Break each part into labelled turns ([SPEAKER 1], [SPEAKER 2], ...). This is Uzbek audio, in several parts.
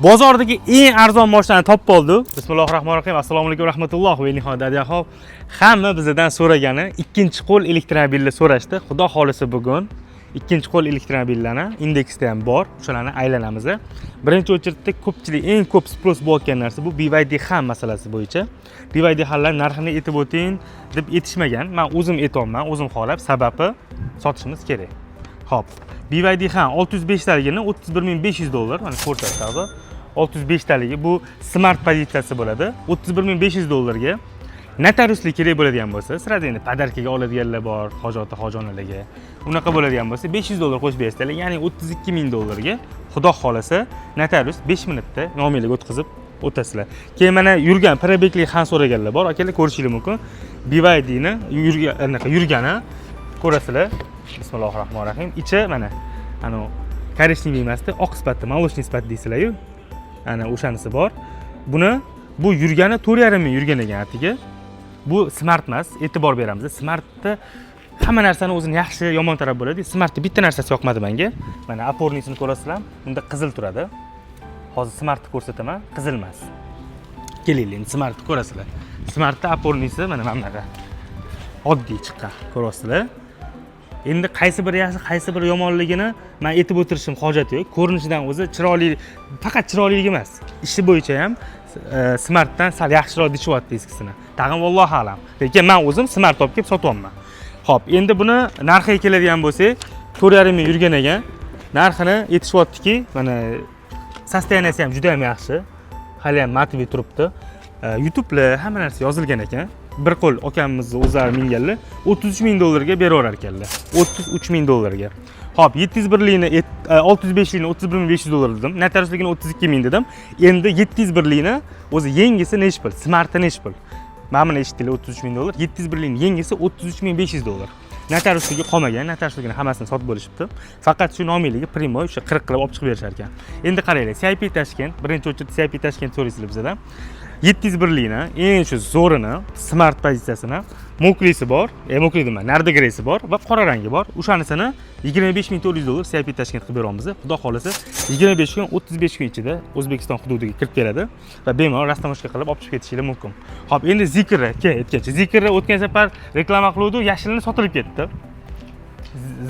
[SPEAKER 1] Bozordagi eng arzon mashinani topib oldik. Bismillahirrohmanirrohim. Assalomu alaykum rahmatulloh va nihoyat adiyahob. Hamma bizdan so'ragani ikkinchi qo'l elektromobilni so'rashdi. Xudo xolisa bugun ikkinchi qo'l elektromobillarni indeksda ham bor. Shularni aylanamiz. Birinchi o'chirtda ko'pchilik eng ko'p sпрос bo'lgan narsa bu BYD ham masalasi bo'yicha. BYD hamlar narxini aytib o'ting deb aytishmagan. Men o'zim aytolman, o'zim xohlab, sababi sotishimiz kerak. Xo'p. BYD ham 605 taligini $31500, mana ko'rsatadi. 605 taligi bu smart pozitsiyasi bo'ladi. $31500 ga notariuslik kerak bo'ladigan bo'lsa, sirada endi podarkaga oladiganlar bor, hojati hojonalarga. Unaqa bo'ladigan bo'lsa $500 qo'shib berasizlar, ya'ni $32000 ga xudo xolasa notarius 5 minutda nomingizga o'tkazib o'tasizlar. Keyin mana yurgan probekli ham so'raganlar bor, akalar ko'rishingiz mumkin. BYD ni yurgani ko'rasizlar. Bismillahirrohmanirrohim. Ichi mana korishniy emasdi, oq sifatda, молочный sifat deysizlar-yu. Ana o'shanisi bor. Bu yurgani 4,5 ming yurgan ekan atiga. Bu smart emas, e'tibor beramiz. Smartda hamma narsani o'zini yaxshi, yomon taraf bo'ladi. Smartda bitta narsasi yoqmadi menga. Mana opornisini ko'rasizlar, unda qizil turadi. Hozir smartni ko'rsataman, qizil emas. Kelinglar, smartni ko'rasizlar. Smartda opornisi mana bunaqa oddiy chiqqan, ko'rasizlar. Endi qaysi biri yaxshi, qaysi biri yomonligini men aytib o'tirishim hojat yo'q. Ko'rinishidan o'zi chiroyli, faqat chiroyligi emas. Ishi bo'yicha ham smartdan sal yaxshiroq deyapti eskisini. Tag'in vallohu alam. Lekin men o'zim smart olib kelib sotyapman. Xo'p, endi buni narxiga keladigan bo'lsak, 4,5 ming yurgan ekan. Narxini aytishyaptiki, mana sostoyaniyasi ham juda ham yaxshi. Hali ham motivi turibdi. YouTube'da hamma narsa yozilgan ekan. Bir qo'l akamizni o'zlari minganlar $33,000 ga beraverar ekanlar. $33,000 ga. Xo'p, 701 likni 605 likni $31,500 dedim. Notariusligini 32,000 dedim. Endi 701 likni o'zi yengisi nech pul? Smartda nech pul? Mana buni eshitdinglar, $33,000. 701 likni yengisi $33,500. Notariusligi qolmagan, notariusligini hammasini sotib bo'lishibdi. Faqat shu nomiyliga primo o'sha 40 qilib olib chiqib berishar ekan. Endi qaranglar, CIP Tashkent, birinchi o'chirda CIP Tashkent so'raysizlar bizdan. 701 likni, eng shu zo'rini, smart pozitsiyasini, mokrisi bor, mokri nima, nardigresi bor va qora rangi bor. O'shanisini $25,400 CIP Tashkent qilib beramiz. Xudo xolasa 25 kun, 35 kun ichida O'zbekiston hududiga kirib keladi va bemalol rastamoshka qilib olib chiqib ketishingiz mumkin. Xo'p, endi Zikrga aytgancha. Zikrga o'tgan safar reklama qiluvdi, yashilini sotilib ketdi.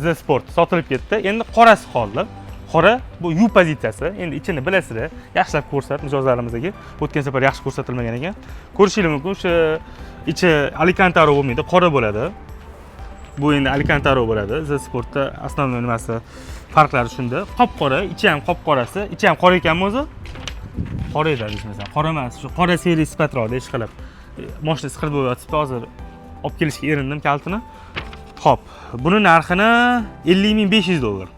[SPEAKER 1] The Sport sotilib ketdi. Endi qorasi qoldi. Qora bu U pozitsiyasi. Endi ichini bilasizlar, yaxshilab ko'rsat, mijozlarimizga. O'tgan safar yaxshi ko'rsatilmagan ekan. Ko'rishingiz mumkin, o'sha ichi Alicantaro bo'lmaydi, qora bo'ladi. Bu endi Alicantaro bo'ladi. The Sportda asosiy nimasi, farqlari shunda. Qop-qora, ichi ham qop-qorasi, ichi ham qora ekanmi o'zi? Qora edi desam, qora emas, shu qora seriya sifatroqda ish qilib. Mashina siqilib bo'yotibdi, hozir olib kelishga erindim kaltini. Xo'p, buni narxini $50,500.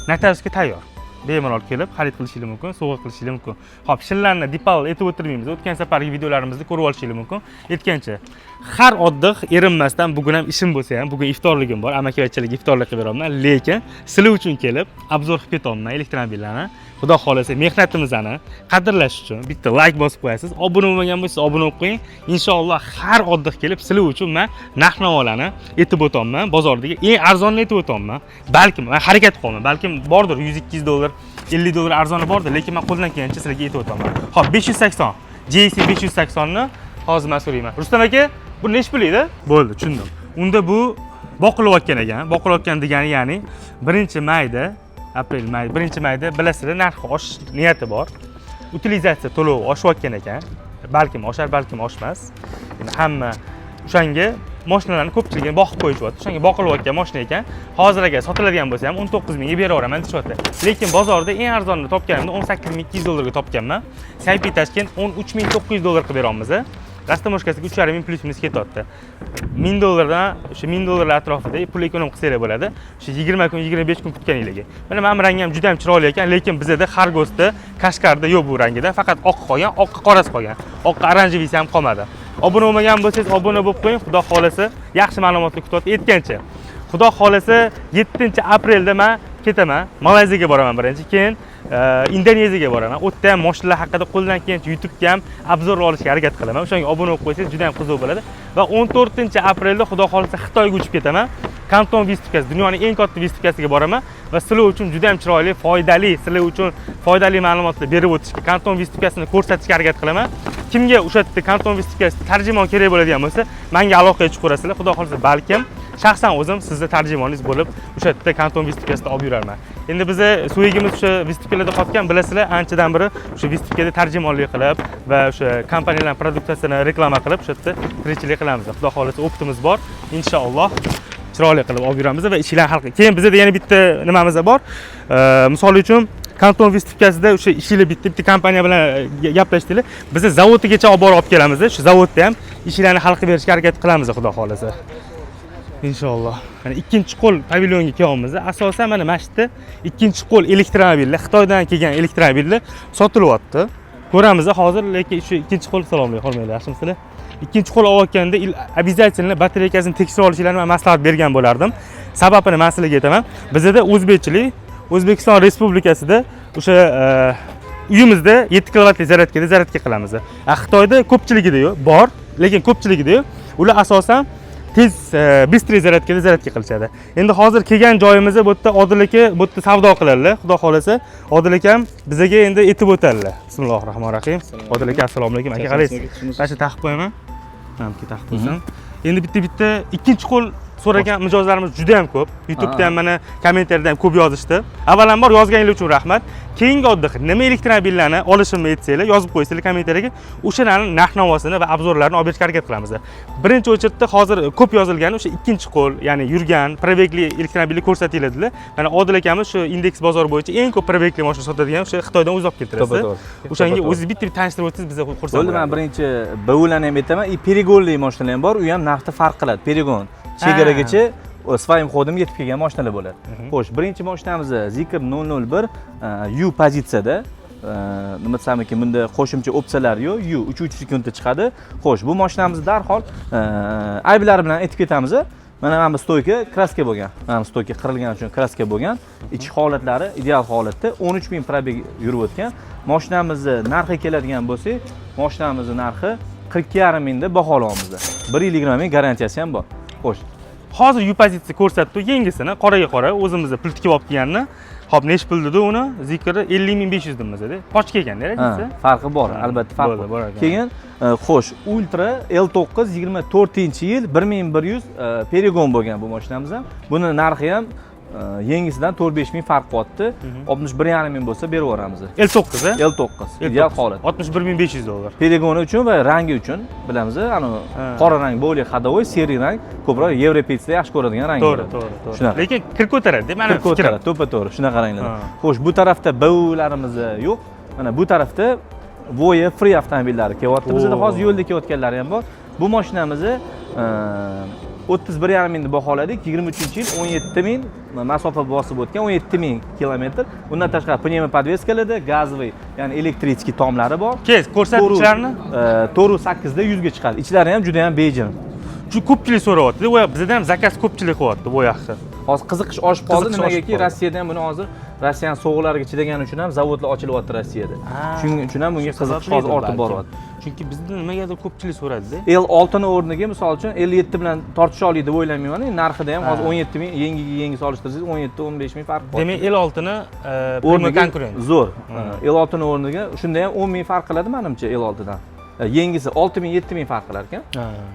[SPEAKER 1] Notariusga tayyor. Bemalol kelib xarid qilishingiz mumkin, sovg'a qilishingiz mumkin. Xo'p, shillarni depal aytib o'tirmaymiz. O'tgan safargi videolarimizda ko'rib olishingiz mumkin. Aytgancha, har oddiy erinmasdan bugun ham ishim bo'lsa ham, bugun iftorligim bor, amakivachchilik iftorlik qilib beraman, lekin sizlar uchun kelib obzor qilib ketaman elektromobillarni. Xudo xolasa mehnatimizni qadrlash uchun bitta like bosib qo'yasiz. Obuna bo'lmagan bo'lsangiz obuna bo'lib qo'ying. Inshaalloh har oddiy kelib sizlar uchun men narx-navolarni aytib o'taman, bozordagi eng arzonni aytib o'taman. Balkim men harakat qilaman, balkim bordir $100-200, $50 arzoni bordir, lekin men qo'ldan kelgancha sizlarga aytib o'taman. Xo'p, 580 JC 580 ni hozir men so'rayman. Rustam aka, bu nech pul edi? Bo'ldi, tushundim. Unda bu boqilayotgan ekan. Boqilayotgan degani ya'ni 1-mayda, aprel-may, 1-mayda bilasizlar, narxi oshish niyati bor. Utilizatsiya to'lovi oshayotgan ekan. Balkim oshar, balkim oshmas. Endi hamma o'shanga mashinalarni ko'pchiligini boqib qo'yishyapti. O'shanga boqilayotgan mashina ekan. Hozir agar sotiladigan bo'lsa ham 19 mingga beraveraman deyapti. Lekin bozorda eng arzonini topganimda $18,200 ga topganman. CIP Tashkent $13,900 qilib beramiz. Rastamoshkasiga 3,5 ming plyus minus ketyapti. $1,000 dan o'sha $1,000 atrofida pul ekonom qilsanglar bo'ladi. O'sha 20 kun, 25 kun kutganinglarga. Mana men rangi ham juda ham chiroyli ekan, lekin bizda Xargosda, Qashqarda yo'q bu rangida, faqat oq qolgan, oqqa qorasi qolgan. Oqqa oranjevisi ham qolmadi. Obuna bo'lmagan bo'lsangiz obuna bo'lib qo'ying, xudo xolasa yaxshi ma'lumotlar kutyapti. Aytgancha, xudo xolasa 7-aprelda men ketaman, Malayziyaga boraman birinchi, keyin Indoneziyaga boraman. U yerda ham mashinalar haqida qo'ldan kelgancha YouTube'ga ham obzor olishga harakat qilaman. O'shanga obuna bo'lib qo'ysangiz juda ham qiziq bo'ladi. Va 14-aprelda xudo xolasa Xitoyga uchib ketaman. Kanton vistikasi, dunyoning eng katta vistikasiga boraman va sizlar uchun juda ham chiroyli, foydali, sizlar uchun foydali ma'lumotlar berib o'tishga, Kanton vistikasini ko'rsatishga harakat qilaman. Kimga o'sha yerda Kanton vistikasi tarjimon kerak bo'ladigan bo'lsa, menga aloqaga chiqib ko'rasizlar. Xudo xolisa, balkim shaxsan o'zim sizni tarjimoningiz bo'lib, o'sha yerda Kanton vistikasida olib yurarman. Endi biz suvigimiz o'sha vistikalarda qolgan, bilasizlar, anchadan beri o'sha vistikada tarjimonlik qilib va o'sha kompaniyalar produksiyasini reklama qilib, o'sha yerda tirikchilik qilamiz. Xudo xolisa, optimiz bor. Inshaalloh chiroyli qilib olib yuramiz va ishlar hal qilamiz. Keyin bizda yana bitta nimamiz bor. Misol uchun Kanton vistikasida o'sha ishinglar bitta kompaniya bilan gaplashdinglar. Biz zavodigacha olib borib kelamiz. Shu zavodda ham ishlarni hal qilib berishga harakat qilamiz, xudo xolisa. Inshaalloh. Mana ikkinchi qo'l pavilyonga kelyapmiz. Asosan mana yerda ikkinchi qo'l elektromobillar, Xitoydan kelgan elektromobillar sotilyapti. Ko'ramiz hozir, lekin shu ikkinchi qo'l assalomu alaykum, hormatli, yaxshimisizlar? Ikkinchi qo'l olayotganda обязательно batareykasini tekshirib olishlarini men maslahat bergan bo'lardim. Sababini men sizlarga aytaman. Bizda o'zbekchilik, O'zbekiston Respublikasida o'sha uyimizda 7 kilovatli zaryadka qilamiz. Xitoyda ko'pchiligida yo'q, bor, lekin ko'pchiligida yo'q. Ular asosan tez bistri zaryadka qilishadi. Endi hozir kelgan joyimizda bu yerda Odil aka bu yerda savdo qiladilar. Xudo xolasa, Odil akam bizga endi aytib o'tadilar. Bismillahirrohmanirrohim. Odil aka, assalomu alaykum. Aka, qaraysiz. Mana shu taqib qo'yaman. Hamki taqib qo'ysam. Endi bitta ikkinchi qo'l so'ragan mijozlarimiz juda ham ko'p. YouTube'da ham mana kommentariyada ham ko'p yozishdi. Avvalambor yozganingiz uchun rahmat. Keyingi oddiy nima elektromobillarni olishimni aytsanglar, yozib qo'ysanglar kommentariyaga, o'shalarning narx-navosini va obzorlarini olib berishga harakat qilamiz. Birinchi o'chirda hozir ko'p yozilgani o'sha ikkinchi qo'l, ya'ni yurgan, probegli elektromobilni ko'rsatiladilar. Mana Odil akamiz shu indeks bozor bo'yicha eng ko'p probegli mashina sotadigan o'sha Xitoydan o'zi olib keltirasiz. O'shanga o'zingiz bitta tanishtirib o'tsangiz bizga xursand bo'lamiz.
[SPEAKER 2] Men birinchi BUlarni ham aytaman, perigonli mashinalar ham bor, u ham narxda farq qiladi. Perigon chegaragacha своим ходом yetib kelgan mashinalar bo'ladi. Xo'sh, birinchi mashinamiz Zikr 001 U pozitsiyada. Nima desam ekan, bunda qo'shimcha opsiyalar yo'q. U 3 sekundda chiqadi. Xo'sh, bu mashinamiz darhol ayblari bilan aytib ketamiz. Mana bu stoyka kraska bo'lgan. Mana bu stoyka qirilgani uchun kraska bo'lgan. Ichki holatlari ideal holatda, 13000 probeg yurib o'tgan. Mashinamizni narxi keladigan bo'lsak, mashinamizning narxi 42,5 mingda baholayapmiz. 1 yil 20 ming garantiyasi ham bor. Xo'sh,
[SPEAKER 1] hozir U pozitsiya ko'rsatdi, yangisini qoraga qora o'zimizda pul tikib olib kelganni. Hop, nech pul dedi uni? Zikri 50500 dimizda. Qoch kelganda, rejisi.
[SPEAKER 2] Farqi bor, albatta farqi bor. Keyin xo'sh, Ultra L9 24-yil 1100 perigon bo'lgan bu mashinamiz ham. Buni narxi ham yengisidan 4-5 ming farq qilyapti. 61,5 ming bo'lsa berib yuboramiz.
[SPEAKER 1] L9
[SPEAKER 2] L9 ideal holat.
[SPEAKER 1] 61500 dollar.
[SPEAKER 2] Perigoni uchun va rangi uchun bilamiz, ana qora rang, bo'li xadovoy, seri rang, ko'proq yevropeylar yaxshi ko'radigan rang.
[SPEAKER 1] To'g'ri. Shunaqa. Lekin kir ko'taradi, mana fikrim.
[SPEAKER 2] To'ppa-to'g'ri, shunaqa ranglar. Xo'sh, bu tarafda BUlarimiz yo'q. Mana bu tarafda Voya Free avtomobillari kelyapti. Bizda hozir yo'lda kelayotganlari ham bor. Bu mashinamizni 31,5 mingni baholadik. 23-yil 17 ming masofa bosib o'tgan, 17 ming kilometr. Undan tashqari pnevma podveskalarda gazli, ya'ni elektrический tomlari bor.
[SPEAKER 1] Ko'rsatuvchilarni
[SPEAKER 2] 4.8 da 100 ga chiqadi. Ichlari ham juda ham bejin.
[SPEAKER 1] Shu ko'pchilik so'rayapti. Bizda ham zakaz ko'pchilik qilyapti bu yoqda.
[SPEAKER 2] Hozir qiziqish oshib qoldi, nimagaki Rossiyada ham buni hozir Rossiyaning sovuqlariga chidagani uchun ham zavodlar ochilyapti Rossiyada. Shuning uchun ham bunga qiziqish hozir ortib boryapti.
[SPEAKER 1] Chunki bizda nimagadir ko'pchilik so'radi-da.
[SPEAKER 2] L6 ning o'rniga, misol uchun, L7 bilan tortisha oladi deb o'ylamayman. Narxida ham hozir 17 ming, yangi solishtirsangiz 17-15 ming farq bor.
[SPEAKER 1] Demak, L6 ni o'rniga konkurent.
[SPEAKER 2] Zo'r. L6 ning o'rniga shunda ham 10 ming farq qiladi menimcha L6 dan. Yengisi 6 ming, 7 ming farq qilar ekan.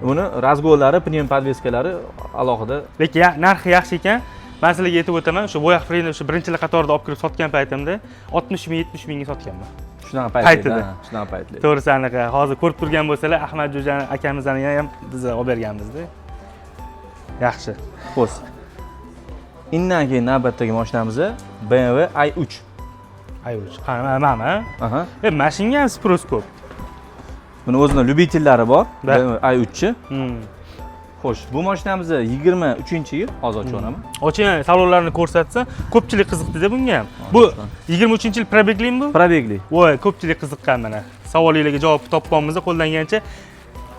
[SPEAKER 2] Buni razgo'llari, pnevma podveskalari alohida.
[SPEAKER 1] Lekin narxi yaxshi ekan. Men sizlarga aytib o'taman, o'sha Voya Freeni o'sha birinchilar qatorida olib kirib sotgan paytimda 60 ming, 70 mingga sotganman.
[SPEAKER 2] Shunaqa paytda. Shunaqa paytda.
[SPEAKER 1] To'g'risi aniq. Hozir ko'rib turgan bo'lsalar, Ahmad Jo'jani akamizni ham biz olib berganmiz-da. Yaxshi.
[SPEAKER 2] Xo'sh. Indan keyin navbatdagi mashinamiz BMW i3.
[SPEAKER 1] i3. Mana. Aha. Mashinaga ham sпрос ko'p.
[SPEAKER 2] Buni o'zining lyubitellari bor. i3chi. Xo'sh, bu mashinamiz 23-yil, hozir ochaman.
[SPEAKER 1] Oching, salonlarni ko'rsatsa, ko'pchilik qiziqdi-da bunga ham. Bu 23-yil probeglimi bu?
[SPEAKER 2] Probegli.
[SPEAKER 1] Voy, ko'pchilik qiziqqan mana. Savolingizga javob topganmiz, qo'ldan kelgancha.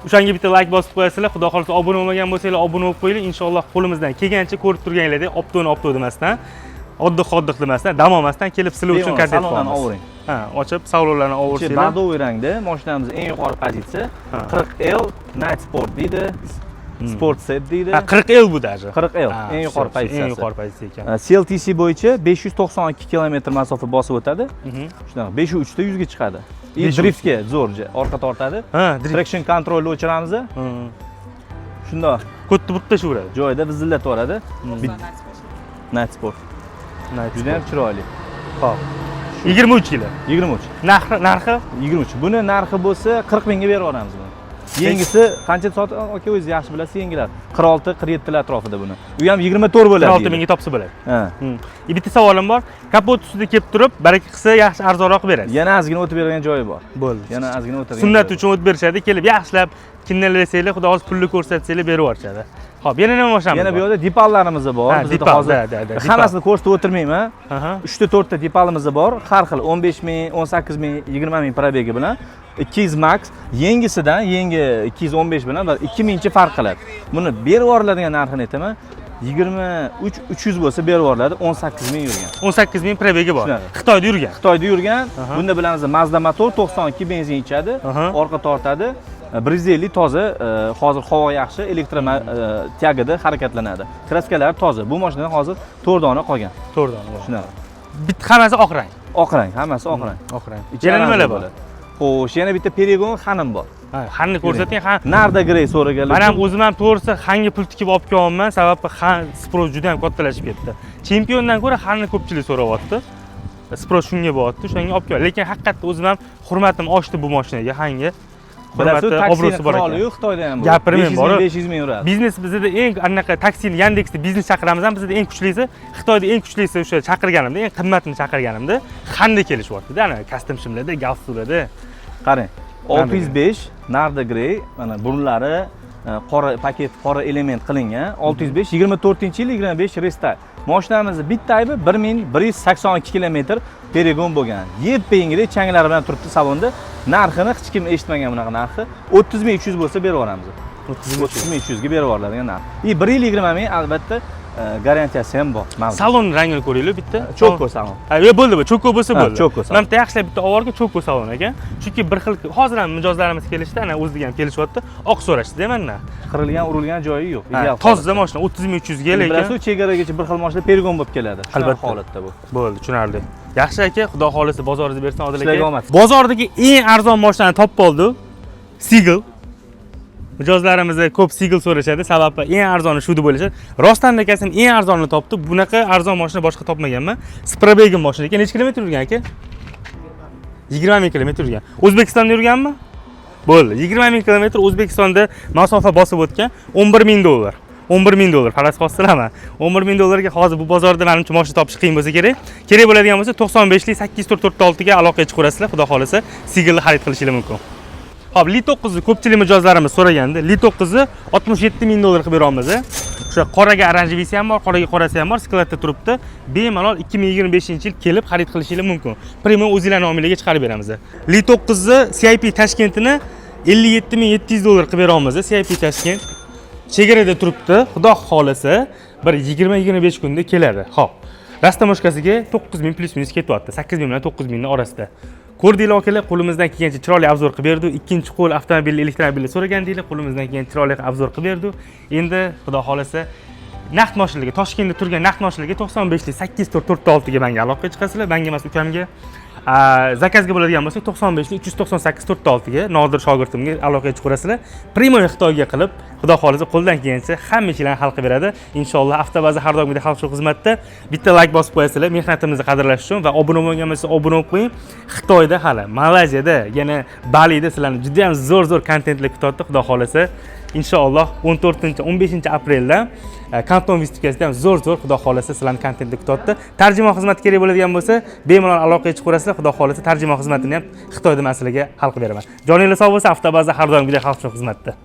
[SPEAKER 1] O'shanga bitta like bosib qo'yasizlar. Xudo xolisa obuna bo'lmagan bo'lsanglar, obuna bo'lib qo'yinglar. Inshaalloh qo'limizdan kelgancha ko'rib turganinglarda, opto demasdan, oddiq demasdan, dam olmasdan kelib sizlar uchun kontent qilamiz. Ha, ochib salonlarni ovursanglar.
[SPEAKER 2] Badoviy rangda mashinamiz eng yuqori pozitsiya 40L Night Sport deydi. sport set deydi.
[SPEAKER 1] 40L bu даже.
[SPEAKER 2] 40L eng yuqori pozitsiyasi.
[SPEAKER 1] Eng yuqori pozitsiya ekan.
[SPEAKER 2] CLTC bo'yicha 592 km masofa bosib o'tadi. Shunaqa 503 ta 100 ga chiqadi. Driftga zo'r orqa tortadi. Traction controlni o'chiramiz. Shundoq.
[SPEAKER 1] Ko'tni butib tashaveradi.
[SPEAKER 2] Joyida vizillatib yuboradi. Night Sport. Juda ham chiroyli.
[SPEAKER 1] Xo'p. 23 yil.
[SPEAKER 2] 23.
[SPEAKER 1] Narxi
[SPEAKER 2] 23. Buni narxi bo'lsa 40 mingga berib yuboramiz buni. Yengisi qancha soat aka o'zingiz yaxshi bilasiz yengilar. 46-47 lar atrofida buni. U ham 24 bo'ladi.
[SPEAKER 1] 16 mingga topsa bo'ladi.
[SPEAKER 2] Ha.
[SPEAKER 1] Bitta savolim bor. Kapot ustida kelib turib, baraka qilsa yaxshi arzonroq beradi.
[SPEAKER 2] Yana ozgina o'tib bergan joyi bor.
[SPEAKER 1] Bo'ldi.
[SPEAKER 2] Yana ozgina o'tib.
[SPEAKER 1] Sunnat uchun o'tib berishadi, kelib yaxshilab kinnalaysanglar, xudo xolis pulni ko'rsatsanglar berib yuborishadi. Xo'p, yana nima mashinamiz bor?
[SPEAKER 2] Yana bu yerda dipallarimiz bor.
[SPEAKER 1] Bizda hozir
[SPEAKER 2] hammasini ko'rsatib o'tirmayman. 3 ta 4 ta dipalimiz bor. Har xil 15 ming, 18 ming, 20 ming probegi bilan 200 max, yengisidan yangi 215 bilan 2000 farq qiladi. Buni berib yuboriladigan narxini aytaman. 23-300 bo'lsa berib yuboriladi, 18 ming yurgan.
[SPEAKER 1] 18 ming probegi bor. Xitoyda yurgan.
[SPEAKER 2] Xitoyda yurgan. Bunda bilamiz Mazda motor 92 benzin ichadi, orqa tortadi. 150 toza, hozir havo yaxshi, tagida harakatlanadi. Kraskalari toza. Bu mashinadan hozir 4 dona qolgan.
[SPEAKER 1] 4 dona bor.
[SPEAKER 2] Shunaqa.
[SPEAKER 1] Bitta hammasi oq rang.
[SPEAKER 2] Oq rang, hammasi oq rang.
[SPEAKER 1] Oq rang. Yana nimalar bor?
[SPEAKER 2] Xo'sh, yana bitta Perigon Xanim bor.
[SPEAKER 1] Ha, Xanni ko'rsating, Xan.
[SPEAKER 2] Narda Grey so'raganlar.
[SPEAKER 1] Men ham o'zim ham to'g'risi Xanga pul tikib olib kelyapman, sababi Xan Spro juda ham kattalashib ketdi. Chempiondan ko'ra Xanni ko'pchilik so'rayapti. Spro shunga bo'lyapti, shunga olib keldim. Lekin haqiqatda o'zim ham hurmatim oshdi bu mashinaga, Xanga.
[SPEAKER 2] Hurmati, obro'si bor ekan. Xitoyda ham bor.
[SPEAKER 1] Gapirmang, bor.
[SPEAKER 2] 500 ming uradi.
[SPEAKER 1] Biznes bizda eng anaqa taksini Yandexda biznes chaqiramiz ham, bizda eng kuchlisi, Xitoyda eng kuchlisi o'sha chaqirganimda, eng qimmatini chaqirganimda Xanda kelishyapti-da, ana custom shimlarda, galstuklarda.
[SPEAKER 2] Qarang, 605 Narda Grey, mana burunlari qora paket, qora element qilingan. 605 24-yil 25 restyle. Mashinamizni bitta aybi 1182 km Perigon bo'lgan. Yeppa yengil changlar bilan turibdi salonda. Narxini hech kim eshitmagan bunaqa narxi. 30.300 bo'lsa berib yuboramiz. 30.300 ga berib yuboriladigan narx. 1 yil 20 ming albatta garantiyasi ham bor.
[SPEAKER 1] Salon rangini ko'ringlar bitta.
[SPEAKER 2] Choko salon.
[SPEAKER 1] Ha, bo'ldi, choko bo'lsa bo'ldi.
[SPEAKER 2] Choko salon.
[SPEAKER 1] Mana bitta yaxshilab bitta ovorga choko salon ekan. Chunki bir xil hozir ham mijozlarimiz kelishdi, ana o'ziga ham kelishyapti. Oq so'rashdi mana.
[SPEAKER 2] Qirilgan, urilgan joyi yo'q. Ideal.
[SPEAKER 1] Toza mashina 30.300 ga lekin.
[SPEAKER 2] Bilasiz, chegaragacha bir xil mashina Perigon bo'lib keladi.
[SPEAKER 1] Albatta
[SPEAKER 2] holatda bu.
[SPEAKER 1] Bo'ldi, tushunarli. Yaxshi aka, xudo xolisi bozoringizni bersin Odil aka.
[SPEAKER 2] Sizlarga omad.
[SPEAKER 1] Bozordagi eng arzon mashinani topib oldi. Seagull. Mijozlarimiz ko'p Seagull so'rashadi, sababi eng arzoni shu deb o'ylashadi. Rostdan akasim eng arzonini topdi. Bunaqa arzon mashina boshqa topmaganman. Sprabegin mashina ekan. Necha kilometr yurgan aka? 20 ming kilometr yurgan. O'zbekistonda yurganmi? Bo'ldi. 20 ming kilometr O'zbekistonda masofa bosib o'tgan. 11 ming dollar. 11 ming dollar. Faraz qolsalaman. 11 ming dollarga hozir bu bozorda menimcha mashina topish qiyin bo'lsa kerak. Kerak bo'ladigan bo'lsa 95 lik 846 ga aloqa chiqarasizlar. Xudo xolisa Seagullni xarid qilishingiz mumkin. Hop, Li 9 ni ko'pchilik mijozlarimiz so'raganda, Li 9 ni 67 ming dollar qilib beramiz. O'sha qoraga oranjevisi ham bor, qoraga qorasi ham bor, skladda turibdi. Bemalol 2025-yil kelib xarid qilishingiz mumkin. Premium o'zingizlar nomingizga chiqarib beramiz. Li 9 ni CIP Tashkentini 57.700 dollar qilib beramiz. CIP Tashkent chegarada turibdi. Xudo xolisa bir 20-25 kunda keladi. Xo'p. Rastamoshkasiga 9000 plus minus ketyapti. 8000 bilan 9000 ning orasida. Ko'rdinglar akalar, qo'limizdan kelgancha chiroyli obzor qilib berdi. Ikkinchi qo'l avtomobil, elektromobilni so'ragandinglar, qo'limizdan kelgan chiroyli obzor qilib berdi. Endi xudo xolasa naqd mashinalarga, Toshkentda turgan naqd mashinalarga 95 lik 846 ga menga aloqa chiqasizlar, menga emas ukamga. Zakazga bo'ladigan bo'lsa 95 lik 398 46 ga Nodir shogirdimga aloqa chiqarasizlar. Primoy Xitoyga qilib, xudo xolisa qo'ldan kelgancha hamma ishlarni hal qilib beradi. Inshaalloh Avtobaza har doimgidek xalq xizmatda bitta like bosib qo'yasizlar, mehnatimizni qadrlash uchun va obuna bo'lmagan bo'lsa obuna bo'lib qo'ying. Xitoyda hali, Malayziyada, yana Balida sizlarni juda ham zo'r kontentlar kutyapti, xudo xolisa. Inshaalloh 14-15 aprelda Kanton Vistikasida ham zo'r xudo xolasa sizlarni kontentlar kutyapti. Tarjimon xizmati kerak bo'ladigan bo'lsa, bemalol aloqaga chiqarasizlar, xudo xolasa tarjimon xizmatini ham Xitoyda masalaga hal qilib beraman. Joninglar sog' bo'lsa, Avtobaza har doimgidek xalq xizmatda.